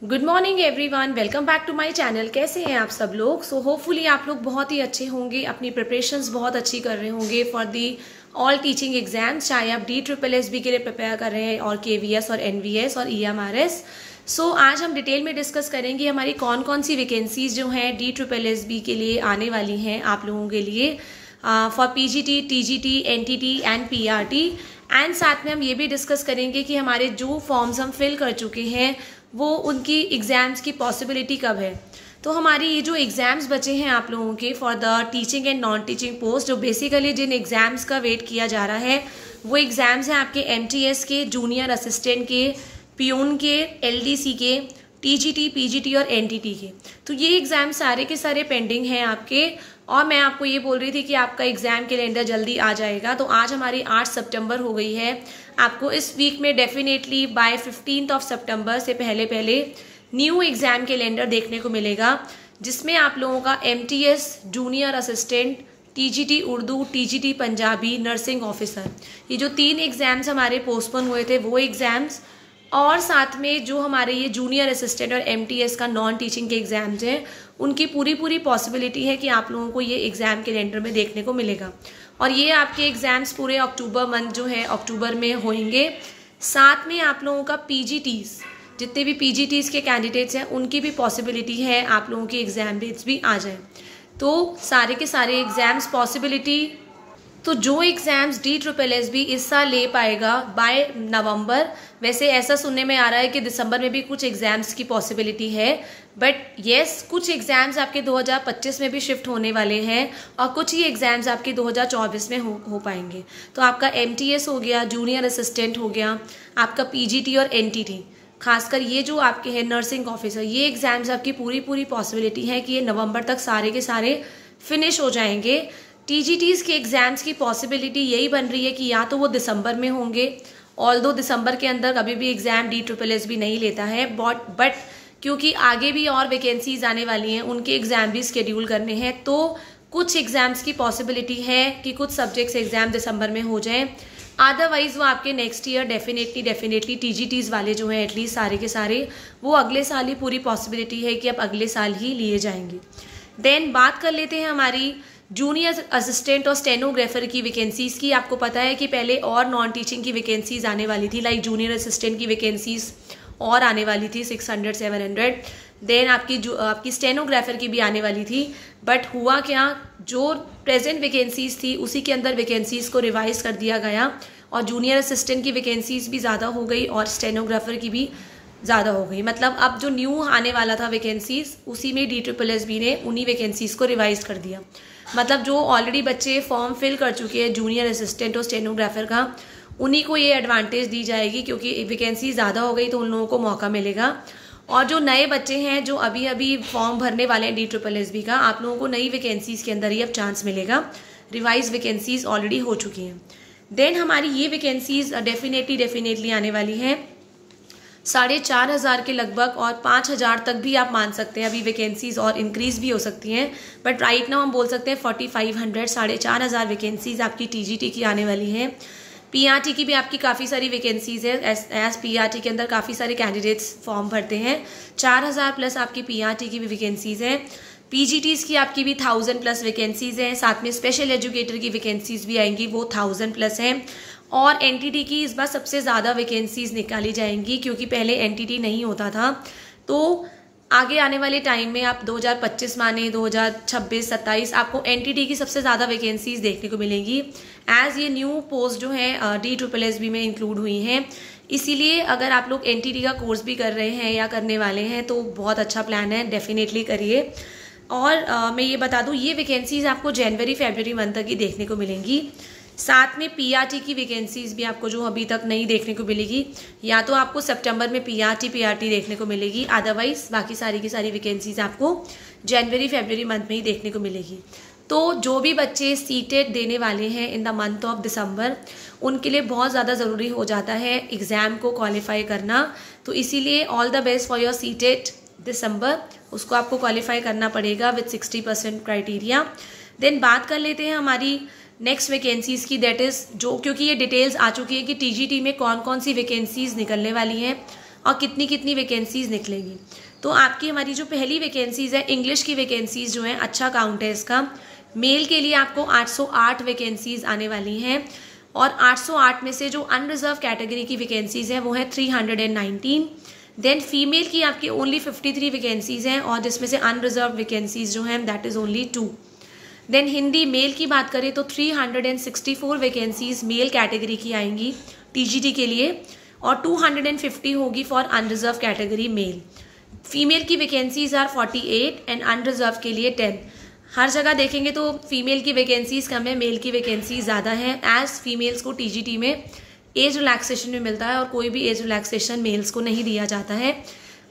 Good morning everyone, welcome back to my channel. कैसे हैं आप सब लोग? सो होपफुली आप लोग बहुत ही अच्छे होंगे, अपनी प्रिपरेशंस बहुत अच्छी कर रहे होंगे for the all teaching exams, चाहे आप DSSB के लिए प्रिपेयर कर रहे हैं और KVS और NVS और EMRS। सो आज हम डिटेल में डिस्कस करेंगे हमारी कौन कौन सी वैकेंसीज जो हैं DSSB के लिए आने वाली हैं आप लोगों के लिए for PGT, TGT, NTT and PRT। And साथ में हम ये भी डिस्कस करेंगे कि हमारे जो फॉर्म्स हम फिल कर चुके हैं वो उनकी एग्ज़ाम्स की पॉसिबिलिटी कब है। तो हमारी ये जो एग्ज़ाम्स बचे हैं आप लोगों के for the teaching and non teaching post, जो बेसिकली जिन एग्ज़ाम्स का वेट किया जा रहा है वो एग्ज़ाम्स हैं आपके MTS के, जूनियर असिस्टेंट के, पियून के, LDC के, TGT, PGT और NTT के। तो ये एग्ज़ाम सारे के सारे पेंडिंग हैं आपके। और मैं आपको ये बोल रही थी कि आपका एग्ज़ाम कैलेंडर जल्दी आ जाएगा। तो आज हमारी 8 सितंबर हो गई है। आपको इस वीक में डेफिनेटली बाय 15 सितंबर से पहले न्यू एग्ज़ाम कैलेंडर देखने को मिलेगा, जिसमें आप लोगों का MTS, junior assistant, TGT Urdu, TGT Punjabi, nursing officer, ये जो 3 एग्ज़ाम्स हमारे पोस्टपोन हुए थे वो एग्ज़ाम्स, और साथ में जो हमारे ये जूनियर असिस्टेंट और MTS का नॉन टीचिंग के एग्ज़ाम्स हैं उनकी पूरी पॉसिबिलिटी है कि आप लोगों को ये एग्ज़ाम कैलेंडर में देखने को मिलेगा। और ये आपके एग्ज़ाम्स पूरे अक्टूबर मंथ जो है अक्टूबर में होंगे। साथ में आप लोगों का PGTs, जितने भी PGTs के कैंडिडेट्स हैं उनकी भी पॉसिबिलिटी है आप लोगों की एग्ज़ाम डेट्स भी आ जाए। तो सारे के सारे एग्ज़ाम्स पॉसिबिलिटी, तो जो एग्ज़ाम्स DSSB इस साल ले पाएगा बाय नवंबर, वैसे ऐसा सुनने में आ रहा है कि दिसंबर में भी कुछ एग्ज़ाम्स की पॉसिबिलिटी है, बट येस कुछ एग्ज़ाम्स आपके 2025 में भी शिफ्ट होने वाले हैं और कुछ ही एग्ज़ाम्स आपके 2024 में हो पाएंगे। तो आपका MTS हो गया, जूनियर असिस्टेंट हो गया, आपका PGT और NTT, खासकर ये जो आपके हैं नर्सिंग ऑफिसर, ये एग्ज़ाम्स आपकी पूरी पॉसिबिलिटी है कि ये नवंबर तक सारे के सारे फिनिश हो जाएंगे। TGTs के एग्ज़ाम्स की पॉसिबिलिटी यही बन रही है कि या तो वो दिसंबर में होंगे, ऑल्दो दिसंबर के अंदर कभी भी एग्ज़ाम DSSB नहीं लेता है, बट क्योंकि आगे भी और वैकेंसीज आने वाली हैं, उनके एग्ज़ाम भी शेड्यूल करने हैं, तो कुछ एग्ज़ाम्स की पॉसिबिलिटी है कि कुछ सब्जेक्ट्स एग्ज़ाम दिसंबर में हो जाएं। अदरवाइज वो आपके नेक्स्ट ईयर डेफिनेटली TGTs वाले जो हैं एटलीस्ट सारे के सारे वो अगले साल ही, पूरी पॉसिबिलिटी है कि अब अगले साल ही लिए जाएंगे। देन बात कर लेते हैं हमारी जूनियर असिस्टेंट और स्टेनोग्राफर की वैकेंसीज़ की। आपको पता है कि पहले और नॉन टीचिंग की वैकेंसीज़ आने वाली थी, लाइक जूनियर असिस्टेंट की वैकेंसीज़ और आने वाली थी 600-700। देन आपकी स्टेनोग्राफर की भी आने वाली थी, बट हुआ क्या, जो प्रेजेंट वैकेंसीज़ थी उसी के अंदर वैकेंसीज़ को रिवाइज कर दिया गया और जूनियर असिस्टेंट की वैकेंसीज़ भी ज़्यादा हो गई और स्टेनोग्राफर की भी ज़्यादा हो गई। मतलब अब जो न्यू आने वाला था वैकेंसीज़ उसी में DSSB ने उन्हीं वैकेंसीज़ को रिवाइज कर दिया। मतलब जो ऑलरेडी बच्चे फॉर्म फिल कर चुके हैं जूनियर असिस्टेंट और स्टेनोग्राफर का, उन्हीं को ये एडवांटेज दी जाएगी क्योंकि वैकेंसी ज़्यादा हो गई तो उन लोगों को मौका मिलेगा। और जो नए बच्चे हैं जो अभी फॉर्म भरने वाले हैं DSSB का, आप लोगों को नई वैकेंसीज़ के अंदर ही अब चांस मिलेगा। रिवाइज वैकेंसीज़ ऑलरेडी हो चुकी हैं। देन हमारी ये वैकेंसीज़ डेफिनेटली आने वाली हैं 4,500 के लगभग, और 5,000 तक भी आप मान सकते हैं। अभी वैकेंसीज और इंक्रीज भी हो सकती हैं, बट राइट नाउ हम बोल सकते हैं 4,500, 4,500 वैकेंसीज आपकी TGT की आने वाली हैं। PRT की भी आपकी काफ़ी सारी वैकेंसीज है। एज PRT के अंदर काफ़ी सारे कैंडिडेट्स फॉर्म भरते हैं। 4,000 प्लस आपकी PRT की भी वैकेंसीज हैं। PGTs की आपकी भी 1,000 प्लस वैकेंसीज हैं। साथ में स्पेशल एजुकेटर की वैकेंसीज भी आएंगी, वो 1,000 प्लस हैं। और NTT की इस बार सबसे ज़्यादा वैकेंसीज निकाली जाएंगी क्योंकि पहले NTT नहीं होता था। तो आगे आने वाले टाइम में आप 2025 माने 2026, 27 आपको NTT की सबसे ज़्यादा वैकेंसीज देखने को मिलेंगी, एज ये न्यू पोस्ट जो है DSSB में इंक्लूड हुई हैं। इसीलिए अगर आप लोग NTT का कोर्स भी कर रहे हैं या करने वाले हैं तो बहुत अच्छा प्लान है, डेफिनेटली करिए। और मैं ये बता दूँ, ये वैकेंसीज आपको जनवरी-फरवरी मंथ तक ही देखने को मिलेंगी। साथ में PRT की वैकेंसीज भी आपको जो अभी तक नहीं देखने को मिलेगी, या तो आपको सितंबर में PRT देखने को मिलेगी, अदरवाइज बाकी सारी की सारी वैकेंसीज आपको जनवरी-फरवरी मंथ में ही देखने को मिलेगी। तो जो भी बच्चे सीटेट देने वाले हैं in the month of December, उनके लिए बहुत ज़्यादा ज़रूरी हो जाता है एग्ज़ाम को क्वालिफाई करना। तो इसीलिए all the best for your CTET December, उसको आपको क्वालिफाई करना पड़ेगा विथ 60% क्राइटेरिया। देन बात कर लेते हैं हमारी नेक्स्ट वैकेंसीज़ की, दैट इज़ जो, क्योंकि ये डिटेल्स आ चुकी है कि TGT में कौन कौन सी वैकेंसीज़ निकलने वाली हैं, और कितनी कितनी वैकेंसीज निकलेंगी। तो आपकी हमारी जो पहली वैकेंसीज है इंग्लिश की वैकेंसीज जो है, अच्छा काउंट है इसका। मेल के लिए आपको 808 वैकेंसीज आने वाली हैं और 808 में से जो अनरिजर्व कैटेगरी की वैकेंसीज है वो है 319। देन फीमेल की आपकी ओनली 53 वैकेंसीज हैं और जिसमें से अनरिजर्व वैकेंसीज जो हैं that is only 2। Then Hindi male की बात करें तो 364 वैकेंसीज मेल कैटेगरी की आएंगी टीजीटी के लिए और 250 होगी for unreserved category male. Female की वैकेंसीज आर 48 एंड अनरिजर्व के लिए 10। हर जगह देखेंगे तो फीमेल की वैकेंसीज कम है, मेल की वैकेंसीज ज़्यादा है, एज फीमेल्स को टीजीटी में एज रिलैक्सेशन में मिलता है और कोई भी एज रिलैक्सेशन मेल्स को नहीं दिया जाता है।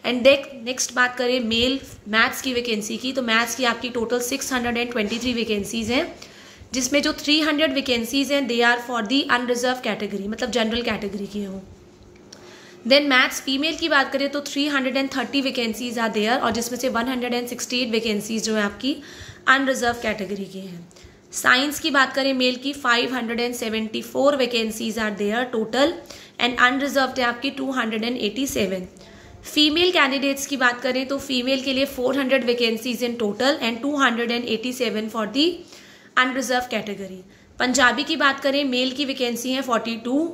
एंड नेक्स्ट बात करें मेल मैथ्स की वैकेंसी की, तो मैथ्स की आपकी टोटल 623 वैकेंसीज हैं, जिसमें जो 300 वैकेंसीज हैं they are for the unreserved category, मतलब जनरल कैटेगरी की है वो। देन मैथ्स फीमेल की बात करें तो 330 वैकेंसीज आर देयर और जिसमें से 168 वैकेंसीज जो है आपकी अनरिजर्व कैटेगरी की हैं। साइंस की बात करें मेल की 574 vacancies are there total and unreserved है आपकी 287। फीमेल कैंडिडेट्स की बात करें तो फीमेल के लिए 400 vacancies in total and 287 for the unreserved category. Punjabi की बात करें मेल की वैकेंसी है 42,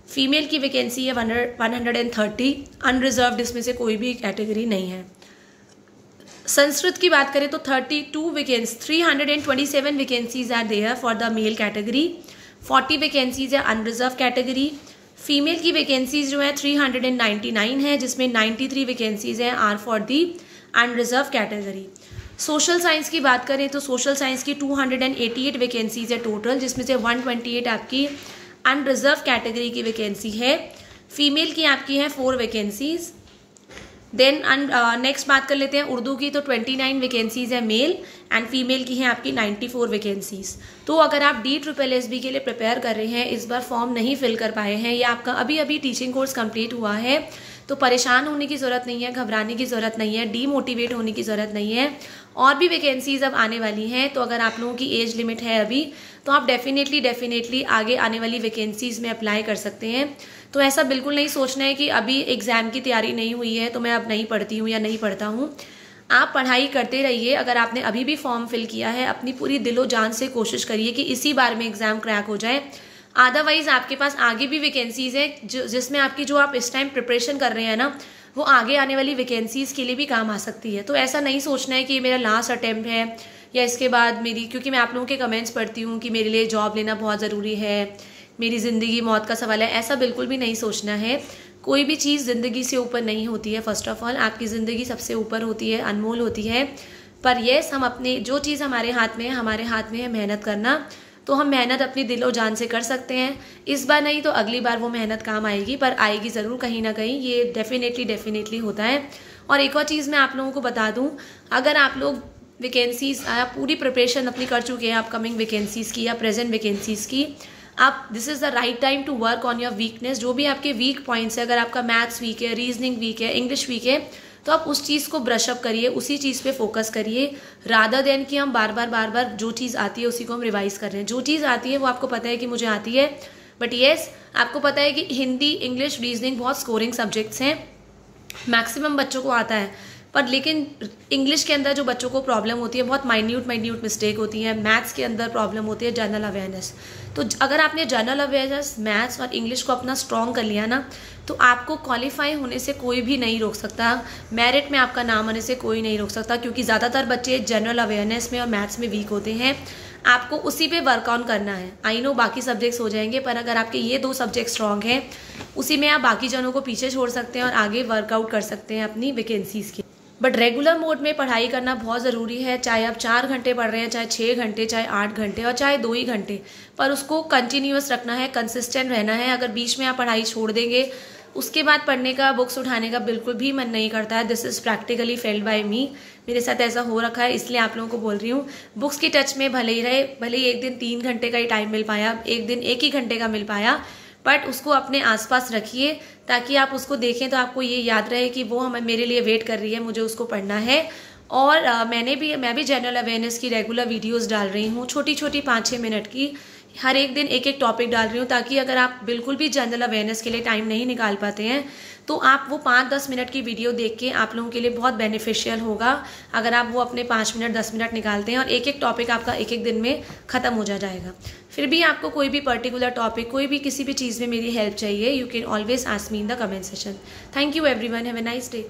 फीमेल की वैकेंसी है 130, अनरिजर्व्ड इसमें से कोई भी कैटेगरी नहीं है। संस्कृत की बात करें तो 327 vacancies are there for the male category, 40 vacancies है अनरिजर्व कैटेगरी। फीमेल की वैकेंसीज जो है 399 है, जिसमें 93 वैकेंसीज हैं are for the unreserved category. Social science की बात करें तो सोशल साइंस की 288 वैकेंसीज है टोटल, जिसमें से 128 आपकी अनरिजर्व कैटेगरी की वैकेंसी है। फीमेल की आपकी है 4 वैकेंसीज। देन नेक्स्ट बात कर लेते हैं उर्दू की, तो 29 वैकेंसीज है मेल एंड फीमेल की है आपकी 94 वैकेंसीज। तो अगर आप DSSB के लिए प्रिपेयर कर रहे हैं, इस बार फॉर्म नहीं फिल कर पाए हैं या आपका अभी अभी टीचिंग कोर्स कंप्लीट हुआ है, तो परेशान होने की ज़रूरत नहीं है, घबराने की ज़रूरत नहीं है, डीमोटिवेट होने की ज़रूरत नहीं है। और भी वैकेंसीज अब आने वाली हैं, तो अगर आप लोगों की एज लिमिट है अभी, तो आप डेफिनेटली आगे आने वाली वैकेंसीज में अप्लाई कर सकते हैं। तो ऐसा बिल्कुल नहीं सोचना है कि अभी एग्ज़ाम की तैयारी नहीं हुई है तो मैं अब नहीं पढ़ती हूँ या नहीं पढ़ता हूँ। आप पढ़ाई करते रहिए। अगर आपने अभी भी फॉर्म फिल किया है, अपनी पूरी दिलो जान से कोशिश करिए कि इसी बार में एग्ज़ाम क्रैक हो जाए। अदरवाइज आपके पास आगे भी वैकेंसीज है जिसमें आपकी जो आप इस टाइम प्रिपरेशन कर रहे हैं ना, वो आगे आने वाली वैकेंसीज के लिए भी काम आ सकती है। तो ऐसा नहीं सोचना है कि ये मेरा लास्ट अटेम्प्ट है या इसके बाद मेरी, क्योंकि मैं आप लोगों के कमेंट्स पढ़ती हूँ कि मेरे लिए जॉब लेना बहुत ज़रूरी है, मेरी ज़िंदगी मौत का सवाल है, ऐसा बिल्कुल भी नहीं सोचना है। कोई भी चीज़ ज़िंदगी से ऊपर नहीं होती है। फर्स्ट ऑफ ऑल आपकी ज़िंदगी सबसे ऊपर होती है, अनमोल होती है। पर यस, हम अपने जो चीज़ हमारे हाथ में है, हमारे हाथ में है मेहनत करना, तो हम मेहनत अपनी दिलो जान से कर सकते हैं। इस बार नहीं तो अगली बार वो मेहनत काम आएगी, पर आएगी ज़रूर कहीं ना कहीं, ये डेफिनेटली होता है। और एक और चीज़ मैं आप लोगों को बता दूँ, अगर आप लोग वैकेंसीज पूरी प्रिपरेशन अपनी कर चुके हैं अपकमिंग वैकेंसीज़ की या प्रेजेंट वैकेंसीज़ की, आप this is the right time to work on your weakness. जो भी आपके वीक पॉइंट्स है, अगर आपका मैथ्स वीक है, रीजनिंग वीक है, इंग्लिश वीक है, तो आप उस चीज़ को ब्रशअप करिए, उसी चीज़ पे फोकस करिए, रादर देन कि हम बार बार जो चीज़ आती है उसी को हम रिवाइज कर रहे हैं। जो चीज़ आती है वो आपको पता है कि मुझे आती है, बट येस आपको पता है कि हिंदी, इंग्लिश, रीजनिंग बहुत स्कोरिंग सब्जेक्ट्स हैं, मैक्सिमम बच्चों को आता है। पर लेकिन इंग्लिश के अंदर जो बच्चों को प्रॉब्लम होती है, बहुत माइन्यूट मिस्टेक होती है। मैथ्स के अंदर प्रॉब्लम होती है जनरल अवेयरनेस। तो अगर आपने जनरल अवेयरनेस, मैथ्स और इंग्लिश को अपना स्ट्रॉन्ग कर लिया ना, तो आपको क्वालिफाई होने से कोई भी नहीं रोक सकता, मेरिट में आपका नाम आने से कोई नहीं रोक सकता, क्योंकि ज़्यादातर बच्चे जनरल अवेयरनेस में और मैथ्स में वीक होते हैं। आपको उसी पे वर्क ऑन करना है। आई नो बाकी सब्जेक्ट्स हो जाएंगे, पर अगर आपके ये 2 सब्जेक्ट स्ट्रॉन्ग हैं, उसी में आप बाकी जनों को पीछे छोड़ सकते हैं और आगे वर्कआउट कर सकते हैं अपनी वैकेंसीज़ की। बट रेगुलर मोड में पढ़ाई करना बहुत ज़रूरी है। चाहे आप 4 घंटे पढ़ रहे हैं, चाहे 6 घंटे, चाहे 8 घंटे और चाहे 2 ही घंटे, पर उसको कंटिन्यूअस रखना है, कंसिस्टेंट रहना है। अगर बीच में आप पढ़ाई छोड़ देंगे, उसके बाद पढ़ने का, बुक्स उठाने का बिल्कुल भी मन नहीं करता है। This is practically failed by me, मेरे साथ ऐसा हो रखा है, इसलिए आप लोगों को बोल रही हूँ। बुक्स की टच में भले ही रहे, भले ही एक दिन 3 घंटे का ही टाइम मिल पाया, एक दिन 1 ही घंटे का मिल पाया, बट उसको अपने आसपास रखिए ताकि आप उसको देखें तो आपको ये याद रहे कि वो मेरे लिए वेट कर रही है, मुझे उसको पढ़ना है। और मैं भी जनरल अवेयरनेस की रेगुलर वीडियोस डाल रही हूँ, छोटी 5-6 मिनट की, हर एक दिन एक एक टॉपिक डाल रही हूँ, ताकि अगर आप बिल्कुल भी जनरल अवेयरनेस के लिए टाइम नहीं निकाल पाते हैं तो आप वो 5-10 मिनट की वीडियो देख के आप लोगों के लिए बहुत बेनिफिशियल होगा अगर आप वो अपने 5 मिनट 10 मिनट निकालते हैं, और एक एक टॉपिक आपका एक एक दिन में ख़त्म हो जाएगा। फिर भी आपको कोई भी पर्टिकुलर टॉपिक, कोई भी किसी भी चीज़ में मेरी हेल्प चाहिए, you can always ask me in the comment session. Thank you everyone, have a nice day.